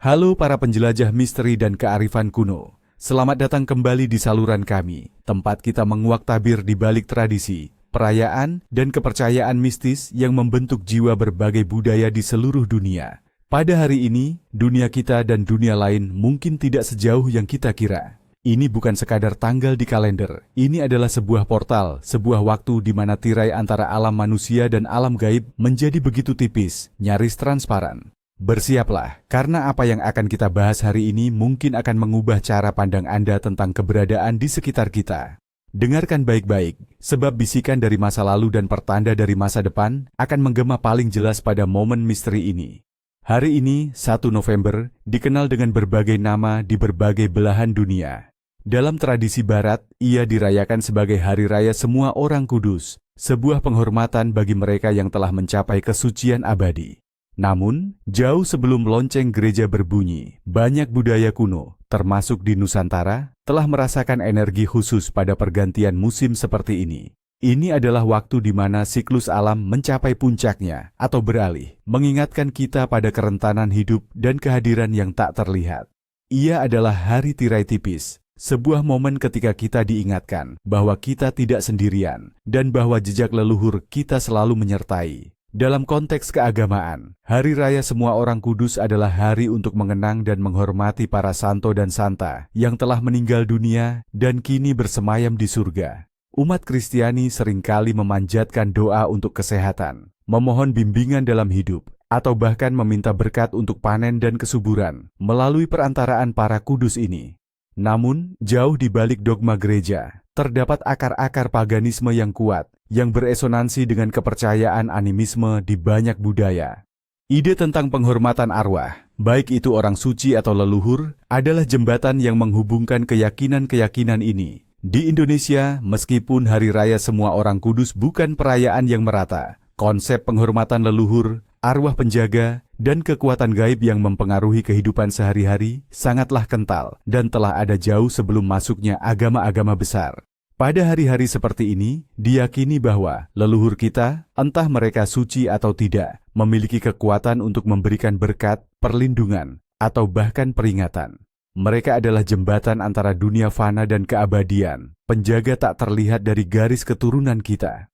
Halo para penjelajah misteri dan kearifan kuno. Selamat datang kembali di saluran kami, tempat kita menguak tabir di balik tradisi, perayaan, dan kepercayaan mistis yang membentuk jiwa berbagai budaya di seluruh dunia. Pada hari ini, dunia kita dan dunia lain mungkin tidak sejauh yang kita kira. Ini bukan sekadar tanggal di kalender, ini adalah sebuah portal, sebuah waktu di mana tirai antara alam manusia dan alam gaib menjadi begitu tipis, nyaris transparan. Bersiaplah, karena apa yang akan kita bahas hari ini mungkin akan mengubah cara pandang Anda tentang keberadaan di sekitar kita. Dengarkan baik-baik, sebab bisikan dari masa lalu dan pertanda dari masa depan akan menggema paling jelas pada momen misteri ini. Hari ini, 1 November, dikenal dengan berbagai nama di berbagai belahan dunia. Dalam tradisi Barat, ia dirayakan sebagai Hari Raya Semua Orang Kudus, sebuah penghormatan bagi mereka yang telah mencapai kesucian abadi. Namun, jauh sebelum lonceng gereja berbunyi, banyak budaya kuno, termasuk di Nusantara, telah merasakan energi khusus pada pergantian musim seperti ini. Ini adalah waktu di mana siklus alam mencapai puncaknya atau beralih, mengingatkan kita pada kerentanan hidup dan kehadiran yang tak terlihat. Ia adalah Hari Tirai Tipis, sebuah momen ketika kita diingatkan bahwa kita tidak sendirian dan bahwa jejak leluhur kita selalu menyertai. Dalam konteks keagamaan, Hari Raya Semua Orang Kudus adalah hari untuk mengenang dan menghormati para santo dan santa yang telah meninggal dunia dan kini bersemayam di surga. Umat Kristiani seringkali memanjatkan doa untuk kesehatan, memohon bimbingan dalam hidup, atau bahkan meminta berkat untuk panen dan kesuburan melalui perantaraan para kudus ini. Namun, jauh di balik dogma gereja, terdapat akar-akar paganisme yang kuat, yang beresonansi dengan kepercayaan animisme di banyak budaya. Ide tentang penghormatan arwah, baik itu orang suci atau leluhur, adalah jembatan yang menghubungkan keyakinan-keyakinan ini. Di Indonesia, meskipun Hari Raya Semua Orang Kudus bukan perayaan yang merata, konsep penghormatan leluhur, arwah penjaga, dan kekuatan gaib yang mempengaruhi kehidupan sehari-hari sangatlah kental dan telah ada jauh sebelum masuknya agama-agama besar. Pada hari-hari seperti ini, diyakini bahwa leluhur kita, entah mereka suci atau tidak, memiliki kekuatan untuk memberikan berkat, perlindungan, atau bahkan peringatan. Mereka adalah jembatan antara dunia fana dan keabadian, penjaga tak terlihat dari garis keturunan kita.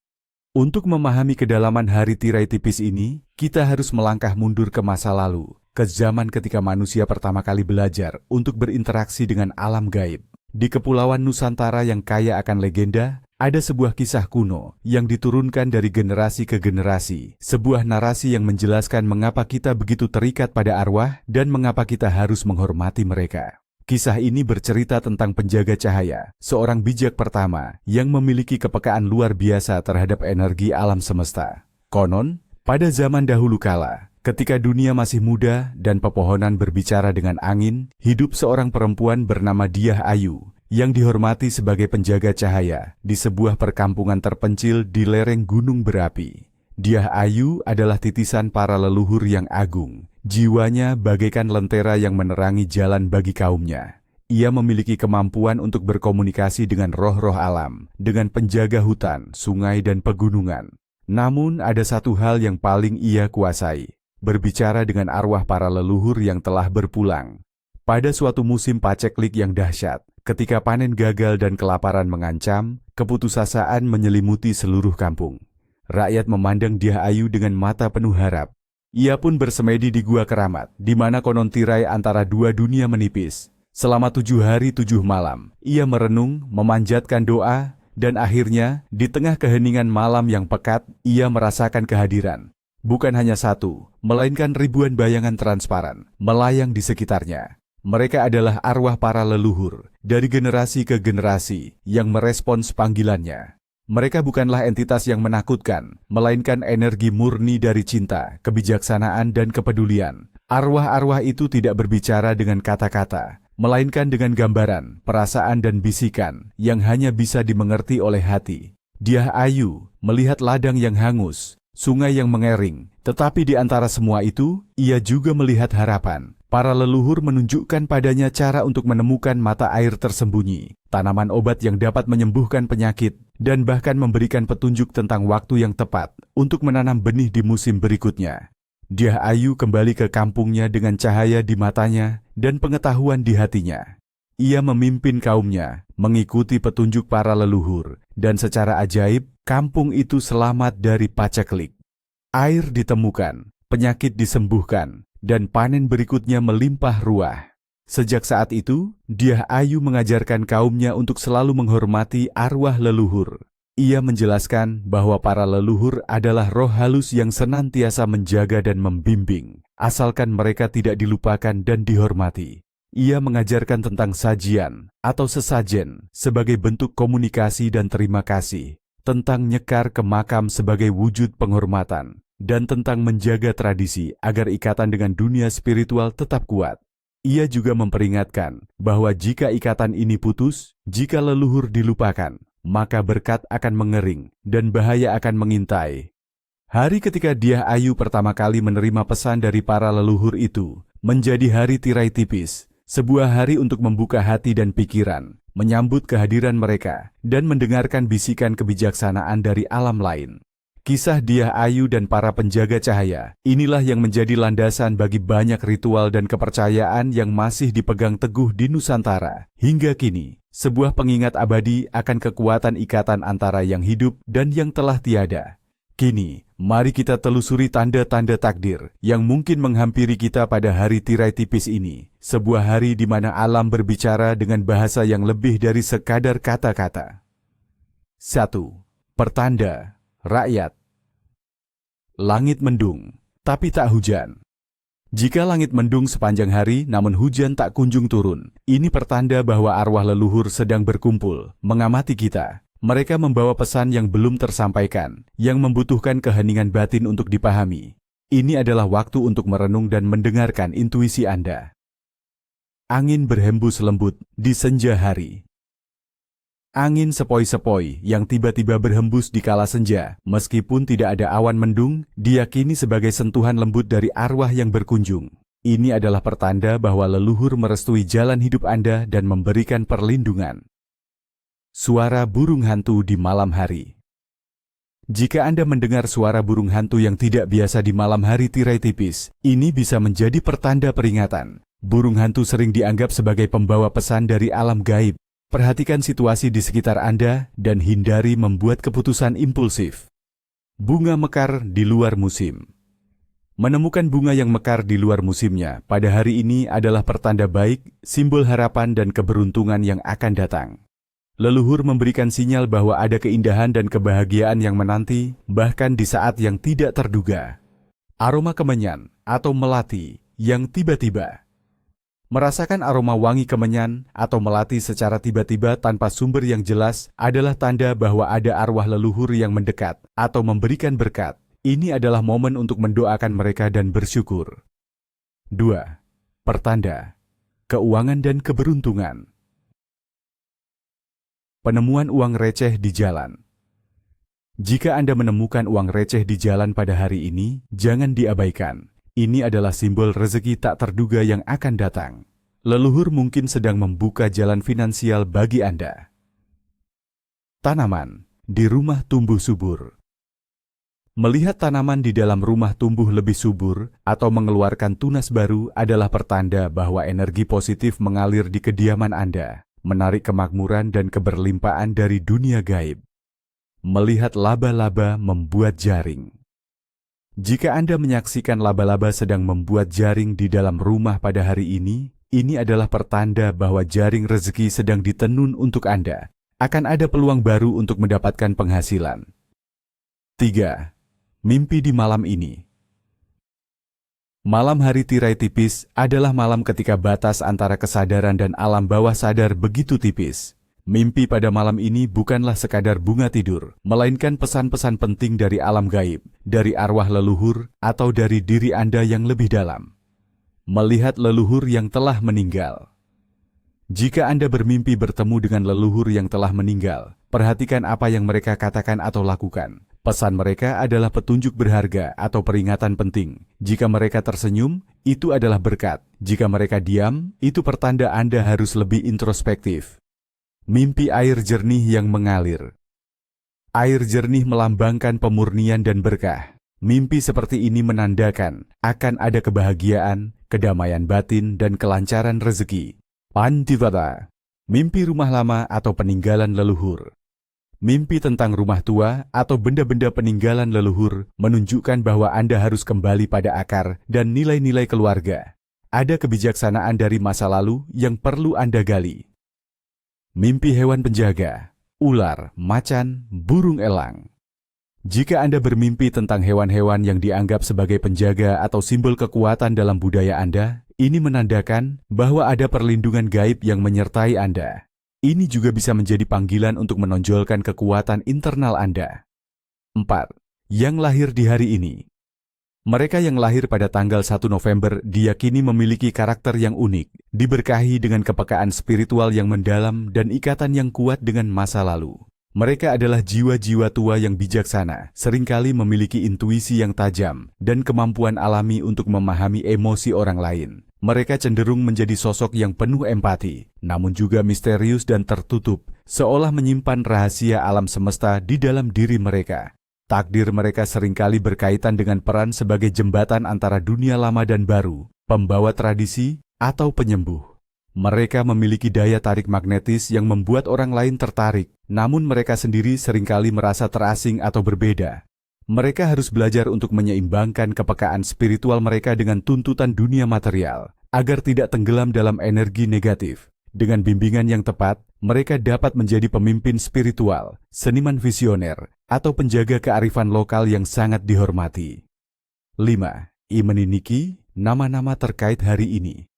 Untuk memahami kedalaman Hari Tirai Tipis ini, kita harus melangkah mundur ke masa lalu, ke zaman ketika manusia pertama kali belajar untuk berinteraksi dengan alam gaib. Di Kepulauan Nusantara yang kaya akan legenda, ada sebuah kisah kuno yang diturunkan dari generasi ke generasi, sebuah narasi yang menjelaskan mengapa kita begitu terikat pada arwah dan mengapa kita harus menghormati mereka. Kisah ini bercerita tentang penjaga cahaya, seorang bijak pertama yang memiliki kepekaan luar biasa terhadap energi alam semesta. Konon, pada zaman dahulu kala, ketika dunia masih muda dan pepohonan berbicara dengan angin, hidup seorang perempuan bernama Dyah Ayu yang dihormati sebagai penjaga cahaya di sebuah perkampungan terpencil di lereng gunung berapi. Dyah Ayu adalah titisan para leluhur yang agung. Jiwanya bagaikan lentera yang menerangi jalan bagi kaumnya. Ia memiliki kemampuan untuk berkomunikasi dengan roh-roh alam, dengan penjaga hutan, sungai, dan pegunungan. Namun ada satu hal yang paling ia kuasai, berbicara dengan arwah para leluhur yang telah berpulang. Pada suatu musim paceklik yang dahsyat, ketika panen gagal dan kelaparan mengancam, keputusasaan menyelimuti seluruh kampung. Rakyat memandang Dyah Ayu dengan mata penuh harap. Ia pun bersemedi di Gua Keramat, di mana konon tirai antara dua dunia menipis. Selama 7 hari 7 malam, ia merenung, memanjatkan doa, dan akhirnya, di tengah keheningan malam yang pekat, ia merasakan kehadiran. Bukan hanya satu, melainkan ribuan bayangan transparan, melayang di sekitarnya. Mereka adalah arwah para leluhur, dari generasi ke generasi, yang merespons panggilannya. Mereka bukanlah entitas yang menakutkan, melainkan energi murni dari cinta, kebijaksanaan, dan kepedulian. Arwah-arwah itu tidak berbicara dengan kata-kata, melainkan dengan gambaran, perasaan, dan bisikan yang hanya bisa dimengerti oleh hati. Dyah Ayu melihat ladang yang hangus, sungai yang mengering, tetapi di antara semua itu, ia juga melihat harapan. Para leluhur menunjukkan padanya cara untuk menemukan mata air tersembunyi, tanaman obat yang dapat menyembuhkan penyakit, dan bahkan memberikan petunjuk tentang waktu yang tepat untuk menanam benih di musim berikutnya. Dyah Ayu kembali ke kampungnya dengan cahaya di matanya dan pengetahuan di hatinya. Ia memimpin kaumnya, mengikuti petunjuk para leluhur, dan secara ajaib, kampung itu selamat dari paceklik. Air ditemukan, penyakit disembuhkan, dan panen berikutnya melimpah ruah. Sejak saat itu, Dyah Ayu mengajarkan kaumnya untuk selalu menghormati arwah leluhur. Ia menjelaskan bahwa para leluhur adalah roh halus yang senantiasa menjaga dan membimbing, asalkan mereka tidak dilupakan dan dihormati. Ia mengajarkan tentang sajian atau sesajen sebagai bentuk komunikasi dan terima kasih, tentang nyekar ke makam sebagai wujud penghormatan, dan tentang menjaga tradisi agar ikatan dengan dunia spiritual tetap kuat. Ia juga memperingatkan bahwa jika ikatan ini putus, jika leluhur dilupakan, maka berkat akan mengering dan bahaya akan mengintai. Hari ketika Dyah Ayu pertama kali menerima pesan dari para leluhur itu, menjadi hari tirai tipis, sebuah hari untuk membuka hati dan pikiran, menyambut kehadiran mereka, dan mendengarkan bisikan kebijaksanaan dari alam lain. Kisah Dyah Ayu dan para penjaga cahaya, inilah yang menjadi landasan bagi banyak ritual dan kepercayaan yang masih dipegang teguh di Nusantara. Hingga kini, sebuah pengingat abadi akan kekuatan ikatan antara yang hidup dan yang telah tiada. Kini, mari kita telusuri tanda-tanda takdir yang mungkin menghampiri kita pada hari tirai tipis ini. Sebuah hari di mana alam berbicara dengan bahasa yang lebih dari sekadar kata-kata. 1. Pertanda, rakyat. Langit mendung, tapi tak hujan. Jika langit mendung sepanjang hari namun hujan tak kunjung turun, ini pertanda bahwa arwah leluhur sedang berkumpul, mengamati kita. Mereka membawa pesan yang belum tersampaikan, yang membutuhkan keheningan batin untuk dipahami. Ini adalah waktu untuk merenung dan mendengarkan intuisi Anda. Angin berhembus lembut di senja hari. Angin sepoi-sepoi yang tiba-tiba berhembus di kala senja, meskipun tidak ada awan mendung, diyakini sebagai sentuhan lembut dari arwah yang berkunjung. Ini adalah pertanda bahwa leluhur merestui jalan hidup Anda dan memberikan perlindungan. Suara burung hantu di malam hari. Jika Anda mendengar suara burung hantu yang tidak biasa di malam hari tirai tipis, ini bisa menjadi pertanda peringatan. Burung hantu sering dianggap sebagai pembawa pesan dari alam gaib. Perhatikan situasi di sekitar Anda dan hindari membuat keputusan impulsif. Bunga mekar di luar musim. Menemukan bunga yang mekar di luar musimnya pada hari ini adalah pertanda baik, simbol harapan dan keberuntungan yang akan datang. Leluhur memberikan sinyal bahwa ada keindahan dan kebahagiaan yang menanti, bahkan di saat yang tidak terduga. Aroma kemenyan atau melati yang tiba-tiba. Merasakan aroma wangi kemenyan atau melati secara tiba-tiba tanpa sumber yang jelas adalah tanda bahwa ada arwah leluhur yang mendekat atau memberikan berkat. Ini adalah momen untuk mendoakan mereka dan bersyukur. 2. Pertanda, keuangan dan keberuntungan. Penemuan uang receh di jalan. Jika Anda menemukan uang receh di jalan pada hari ini, jangan diabaikan. Ini adalah simbol rezeki tak terduga yang akan datang. Leluhur mungkin sedang membuka jalan finansial bagi Anda. Tanaman di rumah tumbuh subur. Melihat tanaman di dalam rumah tumbuh lebih subur atau mengeluarkan tunas baru adalah pertanda bahwa energi positif mengalir di kediaman Anda, menarik kemakmuran dan keberlimpahan dari dunia gaib. Melihat laba-laba membuat jaring. Jika Anda menyaksikan laba-laba sedang membuat jaring di dalam rumah pada hari ini adalah pertanda bahwa jaring rezeki sedang ditenun untuk Anda. Akan ada peluang baru untuk mendapatkan penghasilan. 3. Mimpi di malam ini. Malam hari tirai tipis adalah malam ketika batas antara kesadaran dan alam bawah sadar begitu tipis. Mimpi pada malam ini bukanlah sekadar bunga tidur, melainkan pesan-pesan penting dari alam gaib, dari arwah leluhur, atau dari diri Anda yang lebih dalam. Melihat leluhur yang telah meninggal. Jika Anda bermimpi bertemu dengan leluhur yang telah meninggal, perhatikan apa yang mereka katakan atau lakukan. Pesan mereka adalah petunjuk berharga atau peringatan penting. Jika mereka tersenyum, itu adalah berkat. Jika mereka diam, itu pertanda Anda harus lebih introspektif. Mimpi air jernih yang mengalir. Air jernih melambangkan pemurnian dan berkah. Mimpi seperti ini menandakan akan ada kebahagiaan, kedamaian batin, dan kelancaran rezeki. Pantivada, mimpi rumah lama atau peninggalan leluhur. Mimpi tentang rumah tua atau benda-benda peninggalan leluhur menunjukkan bahwa Anda harus kembali pada akar dan nilai-nilai keluarga. Ada kebijaksanaan dari masa lalu yang perlu Anda gali. Mimpi hewan penjaga, ular, macan, burung elang. Jika Anda bermimpi tentang hewan-hewan yang dianggap sebagai penjaga atau simbol kekuatan dalam budaya Anda, ini menandakan bahwa ada perlindungan gaib yang menyertai Anda. Ini juga bisa menjadi panggilan untuk menonjolkan kekuatan internal Anda. 4. Yang lahir di hari ini. Mereka yang lahir pada tanggal 1 November diyakini memiliki karakter yang unik, diberkahi dengan kepekaan spiritual yang mendalam dan ikatan yang kuat dengan masa lalu. Mereka adalah jiwa-jiwa tua yang bijaksana, seringkali memiliki intuisi yang tajam dan kemampuan alami untuk memahami emosi orang lain. Mereka cenderung menjadi sosok yang penuh empati, namun juga misterius dan tertutup, seolah menyimpan rahasia alam semesta di dalam diri mereka. Takdir mereka seringkali berkaitan dengan peran sebagai jembatan antara dunia lama dan baru, pembawa tradisi, atau penyembuh. Mereka memiliki daya tarik magnetis yang membuat orang lain tertarik, namun mereka sendiri seringkali merasa terasing atau berbeda. Mereka harus belajar untuk menyeimbangkan kepekaan spiritual mereka dengan tuntutan dunia material, agar tidak tenggelam dalam energi negatif. Dengan bimbingan yang tepat, mereka dapat menjadi pemimpin spiritual, seniman visioner, atau penjaga kearifan lokal yang sangat dihormati. 5. Imeniniki, nama-nama terkait hari ini.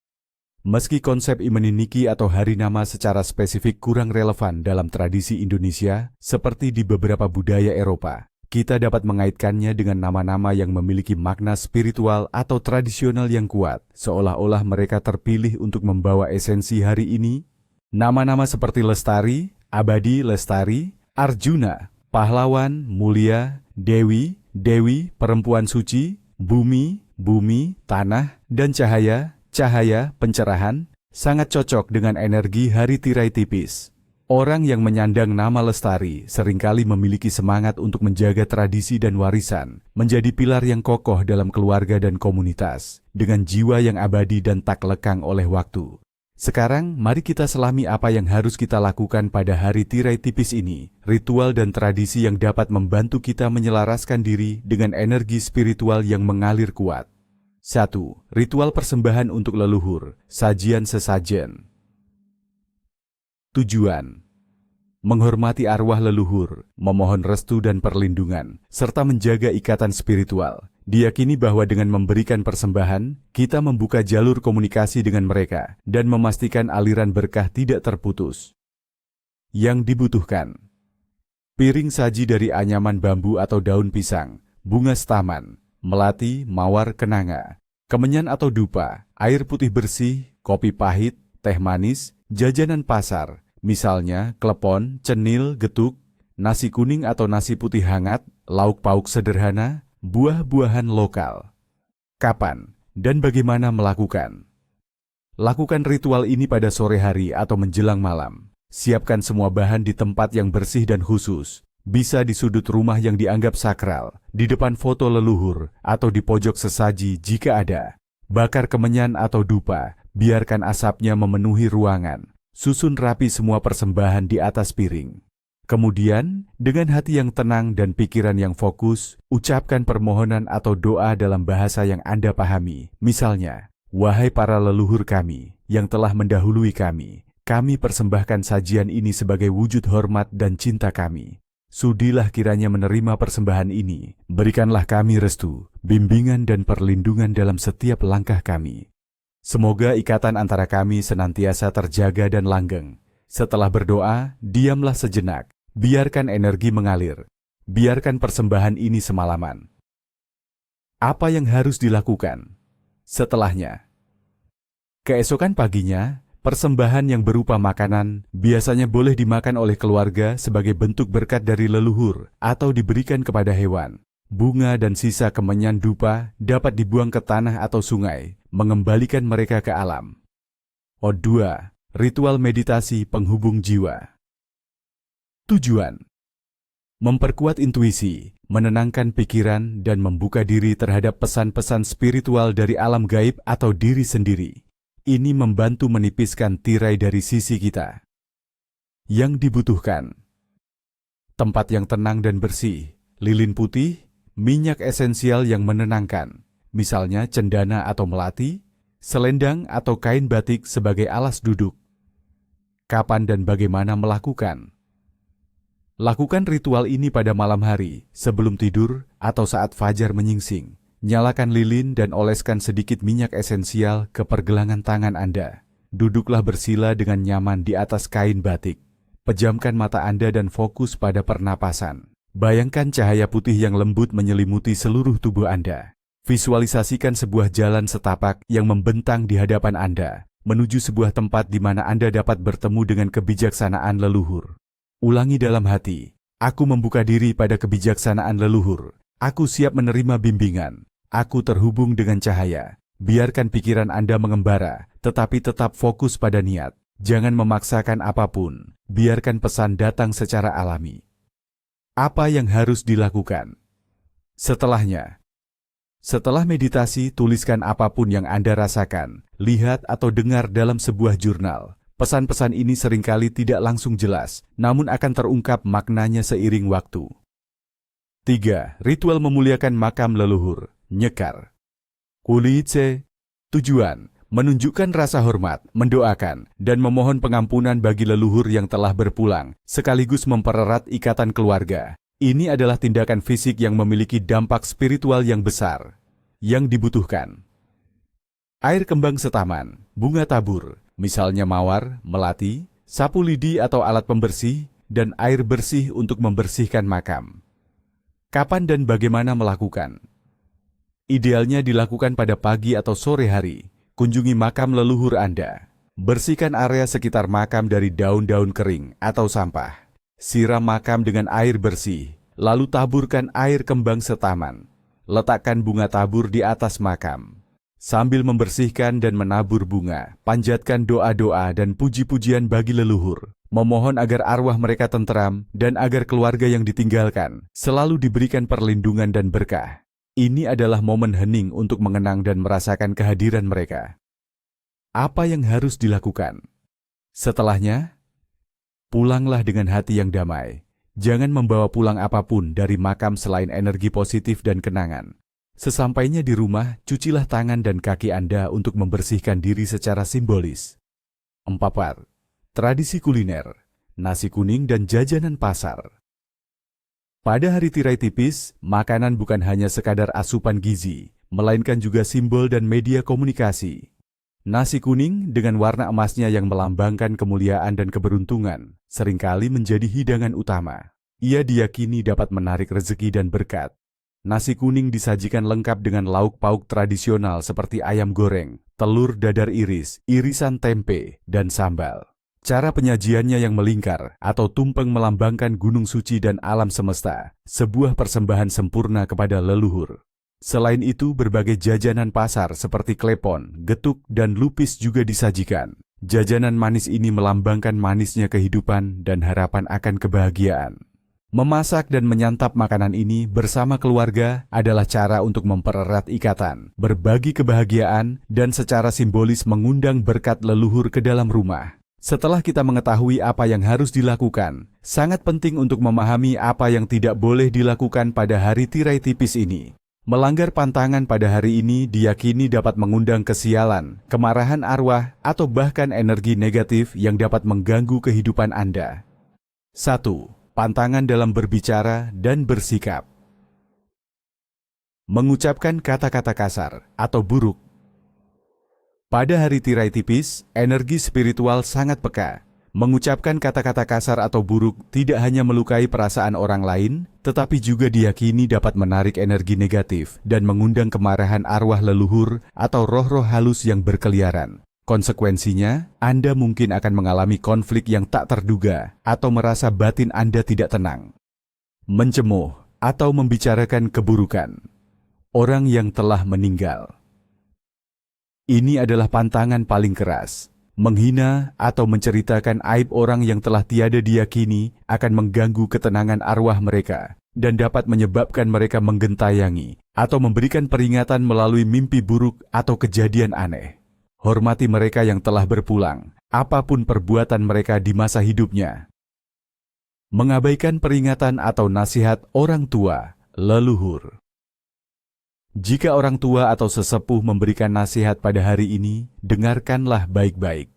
Meski konsep Imeniniki atau hari nama secara spesifik kurang relevan dalam tradisi Indonesia, seperti di beberapa budaya Eropa, kita dapat mengaitkannya dengan nama-nama yang memiliki makna spiritual atau tradisional yang kuat, seolah-olah mereka terpilih untuk membawa esensi hari ini. Nama-nama seperti Lestari, Abadi, Lestari, Arjuna, Pahlawan, Mulia, Dewi, Dewi, Perempuan Suci, Bumi, Bumi, Tanah, dan Cahaya, Cahaya, pencerahan, sangat cocok dengan energi hari tirai tipis. Orang yang menyandang nama Lestari seringkali memiliki semangat untuk menjaga tradisi dan warisan, menjadi pilar yang kokoh dalam keluarga dan komunitas, dengan jiwa yang abadi dan tak lekang oleh waktu. Sekarang, mari kita selami apa yang harus kita lakukan pada hari tirai tipis ini, ritual dan tradisi yang dapat membantu kita menyelaraskan diri dengan energi spiritual yang mengalir kuat. 1. Ritual persembahan untuk leluhur, sajian sesajen. Tujuan: menghormati arwah leluhur, memohon restu dan perlindungan, serta menjaga ikatan spiritual. Diyakini bahwa dengan memberikan persembahan, kita membuka jalur komunikasi dengan mereka dan memastikan aliran berkah tidak terputus. Yang dibutuhkan: piring saji dari anyaman bambu atau daun pisang, bunga staman, melati, mawar, kenanga, kemenyan atau dupa, air putih bersih, kopi pahit, teh manis, jajanan pasar, misalnya klepon, cenil, getuk, nasi kuning atau nasi putih hangat, lauk pauk sederhana, buah-buahan lokal. Kapan dan bagaimana melakukan? Lakukan ritual ini pada sore hari atau menjelang malam. Siapkan semua bahan di tempat yang bersih dan khusus. Bisa di sudut rumah yang dianggap sakral, di depan foto leluhur, atau di pojok sesaji jika ada. Bakar kemenyan atau dupa, biarkan asapnya memenuhi ruangan. Susun rapi semua persembahan di atas piring. Kemudian, dengan hati yang tenang dan pikiran yang fokus, ucapkan permohonan atau doa dalam bahasa yang Anda pahami. Misalnya, wahai para leluhur kami, yang telah mendahului kami persembahkan sajian ini sebagai wujud hormat dan cinta kami. Sudilah kiranya menerima persembahan ini, berikanlah kami restu, bimbingan dan perlindungan dalam setiap langkah kami. Semoga ikatan antara kami senantiasa terjaga dan langgeng. Setelah berdoa, diamlah sejenak, biarkan energi mengalir, biarkan persembahan ini semalaman. Apa yang harus dilakukan? Setelahnya, keesokan paginya, persembahan yang berupa makanan biasanya boleh dimakan oleh keluarga sebagai bentuk berkat dari leluhur atau diberikan kepada hewan. Bunga dan sisa kemenyan dupa dapat dibuang ke tanah atau sungai, mengembalikan mereka ke alam. 2. Ritual meditasi penghubung jiwa. Tujuan: memperkuat intuisi, menenangkan pikiran, dan membuka diri terhadap pesan-pesan spiritual dari alam gaib atau diri sendiri. Ini membantu menipiskan tirai dari sisi kita. Yang dibutuhkan: tempat yang tenang dan bersih, lilin putih, minyak esensial yang menenangkan, misalnya cendana atau melati, selendang atau kain batik sebagai alas duduk. Kapan dan bagaimana melakukan? Lakukan ritual ini pada malam hari, sebelum tidur, atau saat fajar menyingsing. Nyalakan lilin dan oleskan sedikit minyak esensial ke pergelangan tangan Anda. Duduklah bersila dengan nyaman di atas kain batik. Pejamkan mata Anda dan fokus pada pernapasan. Bayangkan cahaya putih yang lembut menyelimuti seluruh tubuh Anda. Visualisasikan sebuah jalan setapak yang membentang di hadapan Anda, menuju sebuah tempat di mana Anda dapat bertemu dengan kebijaksanaan leluhur. Ulangi dalam hati, aku membuka diri pada kebijaksanaan leluhur. Aku siap menerima bimbingan. Aku terhubung dengan cahaya. Biarkan pikiran Anda mengembara, tetapi tetap fokus pada niat. Jangan memaksakan apapun. Biarkan pesan datang secara alami. Apa yang harus dilakukan? Setelah meditasi, tuliskan apapun yang Anda rasakan, lihat atau dengar dalam sebuah jurnal. Pesan-pesan ini seringkali tidak langsung jelas, namun akan terungkap maknanya seiring waktu. 3. Ritual memuliakan makam leluhur. Nyekar. Kulitse. Tujuan: menunjukkan rasa hormat, mendoakan, dan memohon pengampunan bagi leluhur yang telah berpulang, sekaligus mempererat ikatan keluarga. Ini adalah tindakan fisik yang memiliki dampak spiritual yang besar. Yang dibutuhkan: air kembang setaman, bunga tabur, misalnya mawar, melati, sapu lidi atau alat pembersih, dan air bersih untuk membersihkan makam. Kapan dan bagaimana melakukan? Idealnya dilakukan pada pagi atau sore hari. Kunjungi makam leluhur Anda. Bersihkan area sekitar makam dari daun-daun kering atau sampah. Siram makam dengan air bersih, lalu taburkan air kembang setaman. Letakkan bunga tabur di atas makam. Sambil membersihkan dan menabur bunga, panjatkan doa-doa dan puji-pujian bagi leluhur. Memohon agar arwah mereka tenteram dan agar keluarga yang ditinggalkan selalu diberikan perlindungan dan berkah. Ini adalah momen hening untuk mengenang dan merasakan kehadiran mereka. Apa yang harus dilakukan? Setelahnya, pulanglah dengan hati yang damai. Jangan membawa pulang apapun dari makam selain energi positif dan kenangan. Sesampainya di rumah, cucilah tangan dan kaki Anda untuk membersihkan diri secara simbolis. 4. Tradisi kuliner, nasi kuning dan jajanan pasar. Pada hari tirai tipis, makanan bukan hanya sekadar asupan gizi, melainkan juga simbol dan media komunikasi. Nasi kuning dengan warna emasnya yang melambangkan kemuliaan dan keberuntungan, seringkali menjadi hidangan utama. Ia diyakini dapat menarik rezeki dan berkat. Nasi kuning disajikan lengkap dengan lauk pauk tradisional seperti ayam goreng, telur dadar iris, irisan tempe, dan sambal. Cara penyajiannya yang melingkar atau tumpeng melambangkan gunung suci dan alam semesta, sebuah persembahan sempurna kepada leluhur. Selain itu, berbagai jajanan pasar seperti klepon, getuk, dan lupis juga disajikan. Jajanan manis ini melambangkan manisnya kehidupan dan harapan akan kebahagiaan. Memasak dan menyantap makanan ini bersama keluarga adalah cara untuk mempererat ikatan, berbagi kebahagiaan, dan secara simbolis mengundang berkat leluhur ke dalam rumah. Setelah kita mengetahui apa yang harus dilakukan, sangat penting untuk memahami apa yang tidak boleh dilakukan pada hari tirai tipis ini. Melanggar pantangan pada hari ini diyakini dapat mengundang kesialan, kemarahan arwah, atau bahkan energi negatif yang dapat mengganggu kehidupan Anda. 1. Pantangan dalam berbicara dan bersikap. Mengucapkan kata-kata kasar atau buruk. Pada hari tirai tipis, energi spiritual sangat peka. Mengucapkan kata-kata kasar atau buruk tidak hanya melukai perasaan orang lain, tetapi juga diyakini dapat menarik energi negatif dan mengundang kemarahan arwah leluhur atau roh-roh halus yang berkeliaran. Konsekuensinya, Anda mungkin akan mengalami konflik yang tak terduga atau merasa batin Anda tidak tenang. Mencemoh atau membicarakan keburukan orang yang telah meninggal. Ini adalah pantangan paling keras. Menghina atau menceritakan aib orang yang telah tiada diyakini akan mengganggu ketenangan arwah mereka dan dapat menyebabkan mereka menggentayangi atau memberikan peringatan melalui mimpi buruk atau kejadian aneh. Hormati mereka yang telah berpulang, apapun perbuatan mereka di masa hidupnya. Mengabaikan peringatan atau nasihat orang tua, leluhur. Jika orang tua atau sesepuh memberikan nasihat pada hari ini, dengarkanlah baik-baik.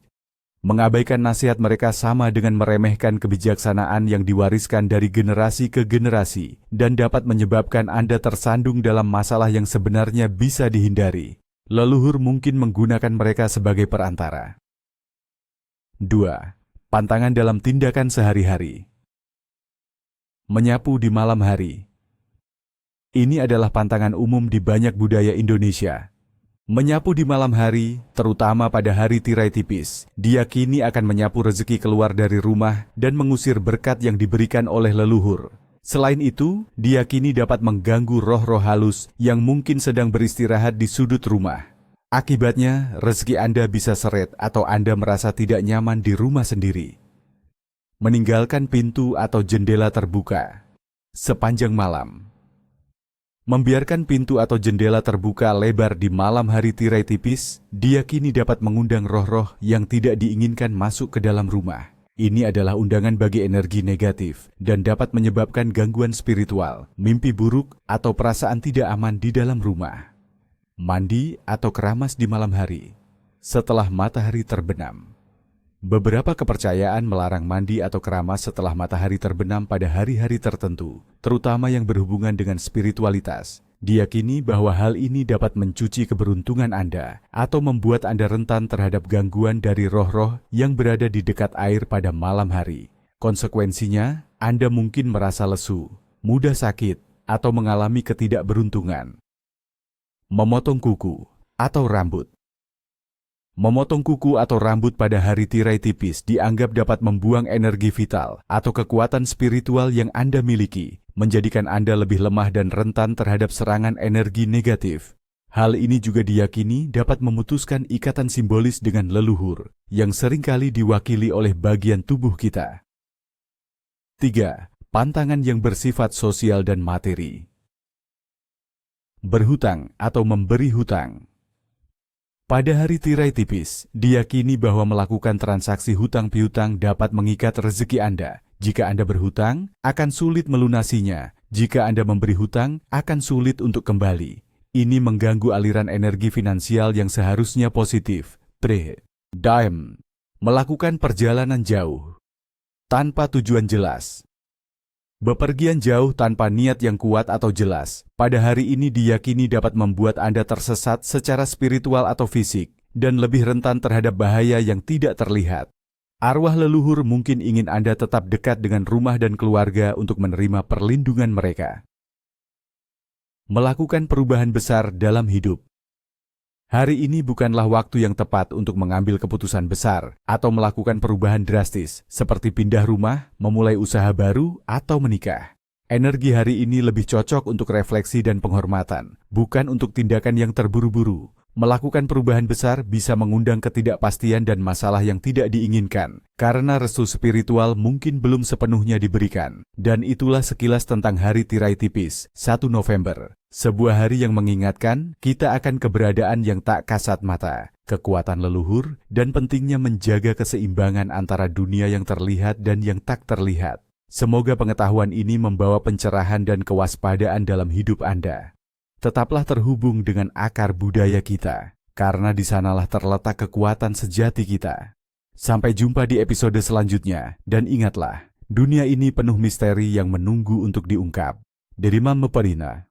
Mengabaikan nasihat mereka sama dengan meremehkan kebijaksanaan yang diwariskan dari generasi ke generasi dan dapat menyebabkan Anda tersandung dalam masalah yang sebenarnya bisa dihindari. Leluhur mungkin menggunakan mereka sebagai perantara. 2. Pantangan dalam tindakan sehari-hari. Menyapu di malam hari. Ini adalah pantangan umum di banyak budaya Indonesia. Menyapu di malam hari, terutama pada hari tirai tipis, diyakini akan menyapu rezeki keluar dari rumah dan mengusir berkat yang diberikan oleh leluhur. Selain itu, diyakini dapat mengganggu roh-roh halus yang mungkin sedang beristirahat di sudut rumah. Akibatnya, rezeki Anda bisa seret atau Anda merasa tidak nyaman di rumah sendiri. Meninggalkan pintu atau jendela terbuka sepanjang malam. Membiarkan pintu atau jendela terbuka lebar di malam hari tirai tipis, diyakini dapat mengundang roh-roh yang tidak diinginkan masuk ke dalam rumah. Ini adalah undangan bagi energi negatif dan dapat menyebabkan gangguan spiritual, mimpi buruk, atau perasaan tidak aman di dalam rumah. Mandi atau keramas di malam hari setelah matahari terbenam. Beberapa kepercayaan melarang mandi atau keramas setelah matahari terbenam pada hari-hari tertentu, terutama yang berhubungan dengan spiritualitas. Diyakini bahwa hal ini dapat mencuci keberuntungan Anda atau membuat Anda rentan terhadap gangguan dari roh-roh yang berada di dekat air pada malam hari. Konsekuensinya, Anda mungkin merasa lesu, mudah sakit, atau mengalami ketidakberuntungan. Memotong kuku atau rambut. Memotong kuku atau rambut pada hari tirai tipis dianggap dapat membuang energi vital atau kekuatan spiritual yang Anda miliki, menjadikan Anda lebih lemah dan rentan terhadap serangan energi negatif. Hal ini juga diyakini dapat memutuskan ikatan simbolis dengan leluhur, yang seringkali diwakili oleh bagian tubuh kita. 3. Pantangan yang bersifat sosial dan materi. Berhutang atau memberi hutang. Pada hari tirai tipis, diyakini bahwa melakukan transaksi hutang piutang dapat mengikat rezeki Anda. Jika Anda berhutang, akan sulit melunasinya. Jika Anda memberi hutang, akan sulit untuk kembali. Ini mengganggu aliran energi finansial yang seharusnya positif. 3. Melakukan perjalanan jauh tanpa tujuan jelas. Bepergian jauh tanpa niat yang kuat atau jelas, pada hari ini diyakini dapat membuat Anda tersesat secara spiritual atau fisik, dan lebih rentan terhadap bahaya yang tidak terlihat. Arwah leluhur mungkin ingin Anda tetap dekat dengan rumah dan keluarga untuk menerima perlindungan mereka. Melakukan perubahan besar dalam hidup. Hari ini bukanlah waktu yang tepat untuk mengambil keputusan besar atau melakukan perubahan drastis, seperti pindah rumah, memulai usaha baru, atau menikah. Energi hari ini lebih cocok untuk refleksi dan penghormatan, bukan untuk tindakan yang terburu-buru. Melakukan perubahan besar bisa mengundang ketidakpastian dan masalah yang tidak diinginkan, karena restu spiritual mungkin belum sepenuhnya diberikan. Dan itulah sekilas tentang hari tirai tipis, 1 November. Sebuah hari yang mengingatkan kita akan keberadaan yang tak kasat mata, kekuatan leluhur, dan pentingnya menjaga keseimbangan antara dunia yang terlihat dan yang tak terlihat. Semoga pengetahuan ini membawa pencerahan dan kewaspadaan dalam hidup Anda. Tetaplah terhubung dengan akar budaya kita, karena di sanalah terletak kekuatan sejati kita. Sampai jumpa di episode selanjutnya, dan ingatlah, dunia ini penuh misteri yang menunggu untuk diungkap. Dari Mama Parina.